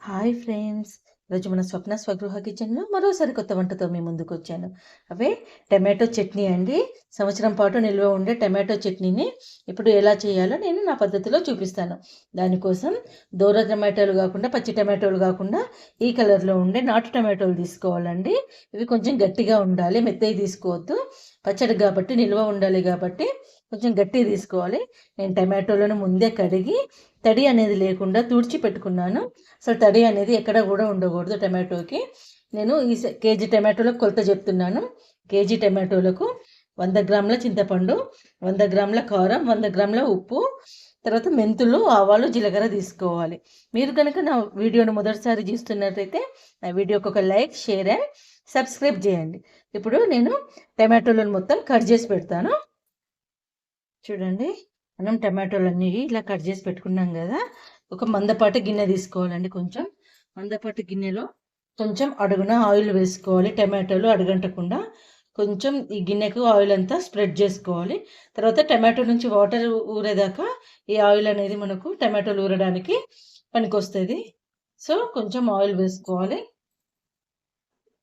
Hi friends! ఈరోజు మన స్వప్న స్వగృహ కిచెన్‌లో మరోసారి కొత్త వంటతో మీ ముందుకొచ్చాను. అవే టమాటో చట్నీ అండి. సంవత్సరం పాటు నిల్వ ఉండే టమాటో చట్నీని ఇప్పుడు ఎలా చేయాలో నేను నా పద్ధతిలో చూపిస్తాను. దానికోసం దోర టమాటోలు కాకుండా, పచ్చి టమాటోలు కాకుండా ఈ కలర్‌లో ఉండే నాటు టమాటోలు తీసుకోవాలండి. ఇవి కొంచెం గట్టిగా ఉండాలి, మెత్తయి తీసుకోవద్దు. పచ్చడి కాబట్టి నిల్వ ఉండాలి కాబట్టి కొంచెం గట్టిగా తీసుకోవాలి. నేను టమాటోలను ముందే కడిగి తడి అనేది లేకుండా తుడిచి పెట్టుకున్నాను. అసలు తడి అనేది ఎక్కడ కూడా ఉండకూడదు టమాటోకి. నేను కేజీ టమాటోలకు కొలత చెప్తున్నాను. కేజీ టమాటోలకు 100 గ్రాముల చింతపండు, 100 గ్రాముల కారం, 100 గ్రాముల ఉప్పు, తర్వాత మెంతులు, ఆవాలు, జీలకర్ర తీసుకోవాలి. మీరు కనుక నా వీడియోను మొదటిసారి చూస్తున్నట్టయితే నా వీడియోకి ఒక లైక్, షేర్ అండ్ సబ్స్క్రైబ్ చేయండి. ఇప్పుడు నేను టమాటోలను మొత్తం కట్ చేసి పెడతాను. చూడండి, మనం టమాటోలన్నీ ఇలా కట్ చేసి పెట్టుకున్నాం కదా. ఒక మందపాటి గిన్నె తీసుకోవాలండి. కొంచెం మందపాటి గిన్నెలో కొంచెం అడుగున ఆయిల్ వేసుకోవాలి. టమాటోలు అడుగంటకుండా కొంచెం ఈ గిన్నెకు ఆయిల్ అంతా స్ప్రెడ్ చేసుకోవాలి. తర్వాత టమాటో నుంచి వాటర్ ఊరేదాకా ఈ ఆయిల్ అనేది మనకు టమాటోలు ఊరడానికి పనికొస్తుంది. సో కొంచెం ఆయిల్ వేసుకోవాలి.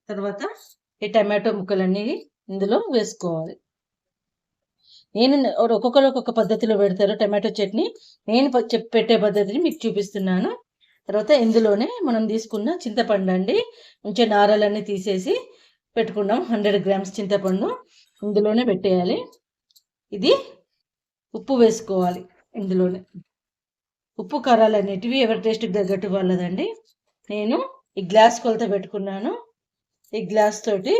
తర్వాత ఈ టమాటో ముక్కలన్నీ ఇందులో వేసుకోవాలి. నేను ఒక్కొక్కరు ఒక్కొక్క పద్ధతిలో పెడతారు టమాటో చట్నీ. నేను పెట్టే పద్ధతిని మీకు చూపిస్తున్నాను. తర్వాత ఇందులోనే మనం తీసుకున్న చింతపండు అండి, కొంచెం నారలన్నీ తీసేసి పెట్టుకున్నాం. 100 గ్రామ్స్ చింతపండు ఇందులోనే పెట్టేయాలి. ఇది ఉప్పు వేసుకోవాలి. ఇందులోనే ఉప్పు కారాలు అనేటివి ఎవరి టేస్ట్కి తగ్గట్టు వాళ్ళదండి. నేను ఈ గ్లాస్ కొలత పెట్టుకున్నాను. ఈ గ్లాస్ తోటి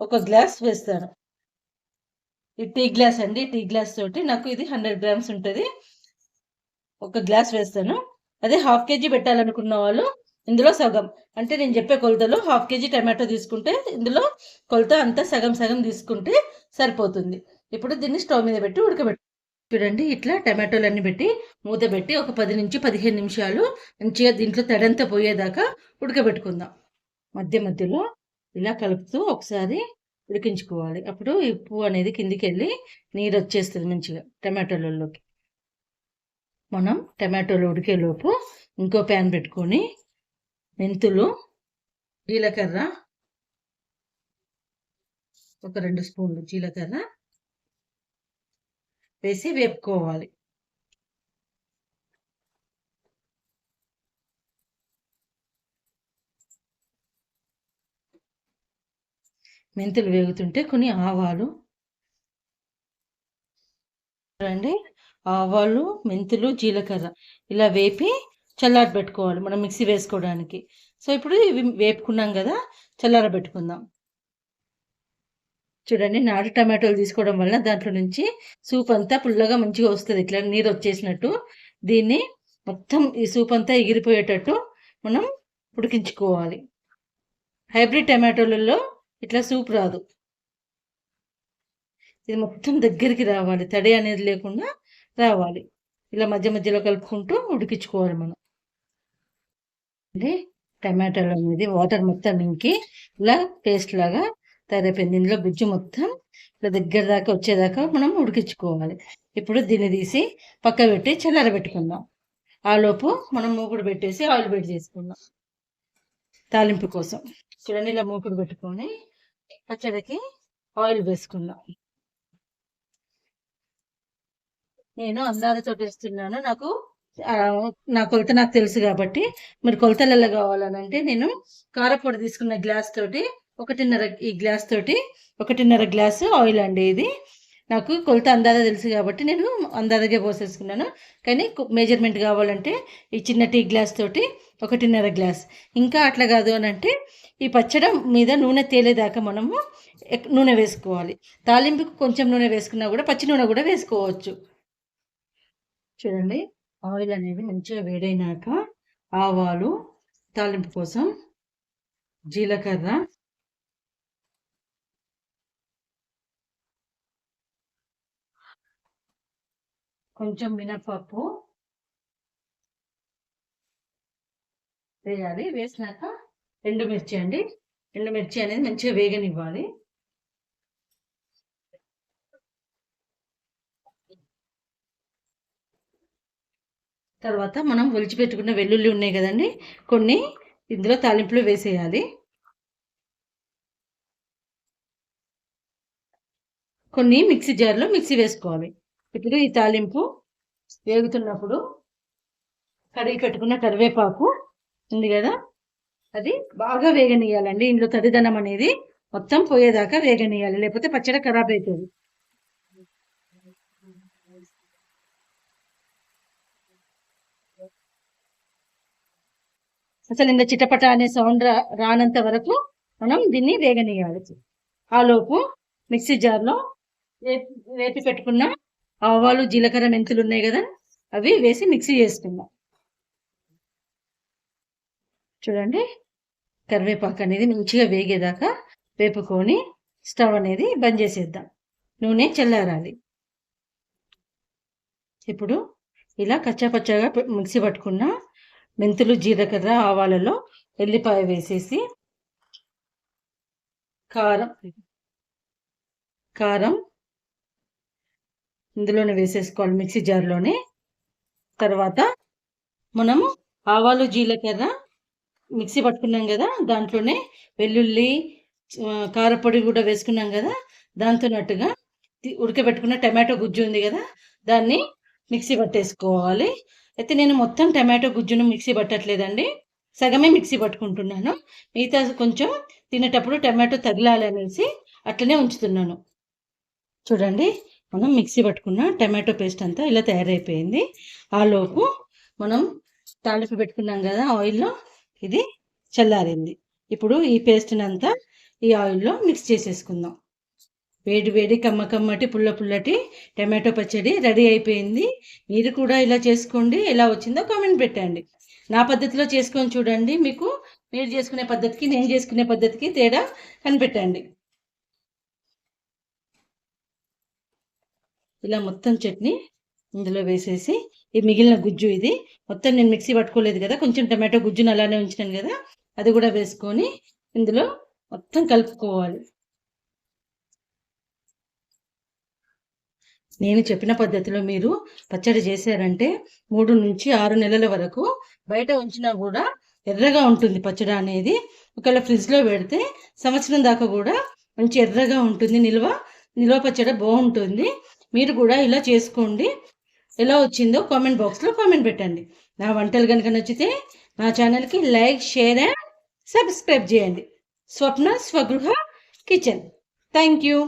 ఒక గ్లాస్ వేస్తాను. ఈ టీ గ్లాస్ అండి. టీ గ్లాస్ తోటి నాకు ఇది 100 గ్రామ్స్ ఉంటుంది. ఒక గ్లాస్ వేస్తాను. అదే హాఫ్ కేజీ పెట్టాలనుకున్న వాళ్ళు ఇందులో సగం, అంటే నేను చెప్పే కొలతలో హాఫ్ కేజీ టమాటో తీసుకుంటే ఇందులో కొలత అంతా సగం సగం తీసుకుంటే సరిపోతుంది. ఇప్పుడు దీన్ని స్టవ్ మీద పెట్టి ఉడకబెట్టు. చూడండి, ఇట్లా టమాటోలన్నీ పెట్టి మూత పెట్టి ఒక 10 నుంచి 15 నిమిషాలు మంచిగా దీంట్లో తడంతా పోయేదాకా ఉడకబెట్టుకుందాం. మధ్య మధ్యలో ఇలా కలుపుతూ ఒకసారి ఉడికించుకోవాలి. అప్పుడు ఉప్పు అనేది కిందికి వెళ్ళి నీరు వచ్చేస్తుంది మంచిగా టమాటోలలోకి. మనం టమాటోలు ఉడికేలోపు ఇంకో ప్యాన్ పెట్టుకొని మెంతులు, జీలకర్ర, ఒక 2 స్పూన్లు జీలకర్ర వేసి వేపుకోవాలి. మెంతులు వేగుతుంటే కొన్ని ఆవాలు అండి, ఆవాలు, మెంతులు, జీలకర్ర ఇలా వేపి చల్లారి పెట్టుకోవాలి మనం మిక్సీ వేసుకోవడానికి. సో ఇప్పుడు ఇవి వేపుకున్నాం కదా, చల్లార పెట్టుకుందాం. చూడండి, నాటు టమాటోలు తీసుకోవడం వల్ల దాంట్లో నుంచి సూప్ అంతా పుల్లగా మంచిగా వస్తుంది, ఇట్లా నీరు వచ్చేసినట్టు. దీన్ని మొత్తం ఈ సూప్ అంతా ఎగిరిపోయేటట్టు మనం ఉడికించుకోవాలి. హైబ్రిడ్ టమాటోలలో ఇట్లా సూప్ రాదు. ఇది మొత్తం దగ్గరికి రావాలి, తడి అనేది లేకుండా రావాలి. ఇలా మధ్య మధ్యలో కలుపుకుంటూ ఉడికించుకోవాలి మనం. అంటే టమాటాలు అనేది వాటర్ మొత్తం ఇంకి ఇలా పేస్ట్ లాగా తయారైపోయింది. ఇందులో గుజ్జు మొత్తం ఇలా దగ్గర దాకా వచ్చేదాకా మనం ఉడికించుకోవాలి. ఇప్పుడు దీన్ని తీసి పక్క పెట్టి చల్లారబెట్టుకుందాం. ఆలోపు మనం మూకుడు పెట్టేసి ఆయిల్ వేడి చేసుకుందాం తాలింపు కోసం. చూడండి, ఇలా మూకుడు పెట్టుకొని పచ్చడికి ఆయిల్ వేసుకుందాం. నేను అందాజతో వేస్తున్నాను. నా కొలత నాకు తెలుసు కాబట్టి మీరు కొలతలలో కావాలనంటే నేను కారపొడి తీసుకున్న గ్లాస్ తోటి ఈ గ్లాస్ తోటి 1.5 గ్లాసు ఆయిల్ అండి. ఇది నాకు కొలత అందాజ తెలుసు కాబట్టి నేను అందాజగా పోసేసుకున్నాను. కానీ మెజర్మెంట్ కావాలంటే ఈ చిన్న టీ గ్లాస్ తోటి 1.5 గ్లాస్. ఇంకా అట్లా కాదు అని అంటే ఈ పచ్చడి మీద నూనె తేలేదాకా మనము నూనె వేసుకోవాలి. తాలింపుకు కొంచెం నూనె వేసుకున్నా కూడా పచ్చి నూనె కూడా వేసుకోవచ్చు. చూడండి, ఆయిల్ అనేది మంచిగా వేడైనాక ఆవాలు తాలింపు కోసం, జీలకర్ర, కొంచెం మినపప్పు వేయాలి. వేసినాక ఎండుమిర్చి అండి. ఎండుమిర్చి అనేది మంచిగా వేగనివ్వాలి. తర్వాత మనం ఒలిచిపెట్టుకున్న వెల్లుల్లి ఉన్నాయి కదండి, కొన్ని ఇందులో తాలింపులో వేసేయాలి. కొన్ని మిక్సీ జార్లో మిక్సీ వేసుకోవాలి. ఇప్పుడు ఈ తాలింపు వేగుతున్నప్పుడు కడిగి పెట్టుకున్న కరివేపాకు ఉంది కదా, అది బాగా వేగనీయాలండి. ఇందులో తడిదనం అనేది మొత్తం పోయేదాకా వేగనీయాలి, లేకపోతే పచ్చడి ఖరాబ్ అవుతుంది. అసలు ఇంకా చిటపట అనే సౌండ్ రానంత వరకు మనం దీన్ని వేగనీయాలి. ఆలోపు మిక్సీ జార్లో వేపి పెట్టుకున్న ఆవాలు, జీలకర్ర, మెంతులు ఉన్నాయి కదా, అవి వేసి మిక్సీ చేసుకుందాం. చూడండి, కరివేపాకు అనేది మంచిగా వేగేదాకా వేపుకొని స్టవ్ అనేది బంద్ చేసేద్దాం. నూనె చల్లారాలి. ఇప్పుడు ఇలా కచ్చాపచ్చాగా మిక్సీ పట్టుకున్న మెంతులు, జీలకర్ర, ఆవాలలో ఎల్లిపాయ వేసేసి కారం ఇందులోనే వేసేసుకోవాలి, మిక్సీ జార్లోనే. తర్వాత మనము ఆవాలు, జీలకర్ర మిక్సీ పట్టుకున్నాం కదా, దాంట్లోనే వెల్లుల్లి, కారపొడి కూడా వేసుకున్నాం కదా, దాంతోనట్టుగా ఉడకబెట్టుకున్న టమాటో గుజ్జు ఉంది కదా, దాన్ని మిక్సీ పట్టేసుకోవాలి. అయితే నేను మొత్తం టమాటో గుజ్జును మిక్సీ పట్టట్లేదండి, సగమే మిక్సీ పట్టుకుంటున్నాను. మిగతా కొంచెం తినేటప్పుడు టమాటో తగిలాలనేసి అట్లనే ఉంచుతున్నాను. చూడండి, మనం మిక్సీ పట్టుకున్న టమాటో పేస్ట్ అంతా ఇలా తయారైపోయింది. ఆలోపు మనం తాలింపు పెట్టుకున్నాం కదా ఆయిల్లో, ఇది చల్లారింది. ఇప్పుడు ఈ పేస్ట్ని అంతా ఈ ఆయిల్లో మిక్స్ చేసేసుకుందాం. వేడి వేడి కమ్మటి పుల్లటి టమాటో పచ్చడి రెడీ అయిపోయింది. మీరు కూడా ఇలా చేసుకోండి. ఎలా వచ్చిందో కామెంట్ పెట్టండి. నా పద్ధతిలో చేసుకొని చూడండి. మీకు మీరు చేసుకునే పద్ధతికి నేను చేసుకునే పద్ధతికి తేడా కనిపెట్టండి. ఇలా మొత్తం చట్నీ ఇందులో వేసేసి ఈ మిగిలిన గుజ్జు, ఇది మొత్తం నేను మిక్సీ పట్టుకోలేదు కదా, కొంచెం టమాటో గుజ్జును అలానే ఉంచినాను కదా, అది కూడా వేసుకొని ఇందులో మొత్తం కలుపుకోవాలి. నేను చెప్పిన పద్ధతిలో మీరు పచ్చడి చేశారంటే 3 నుంచి 6 నెలల వరకు బయట ఉంచినా కూడా ఎర్రగా ఉంటుంది పచ్చడి అనేది. ఒకవేళ ఫ్రిడ్జ్లో పెడితే సంవత్సరం దాకా కూడా మంచి ఎర్రగా ఉంటుంది. నిల్వ పచ్చడి బాగుంటుంది. మీరు కూడా ఇలా చేసుకోండి. ఎలా వచ్చిందో కామెంట్ బాక్స్లో కామెంట్ పెట్టండి. నా వంటలు కనుక నచ్చితే నా ఛానల్కి లైక్, షేర్ అండ్ సబ్స్క్రైబ్ చేయండి. స్వప్న స్వగృహ కిచెన్. Thank you.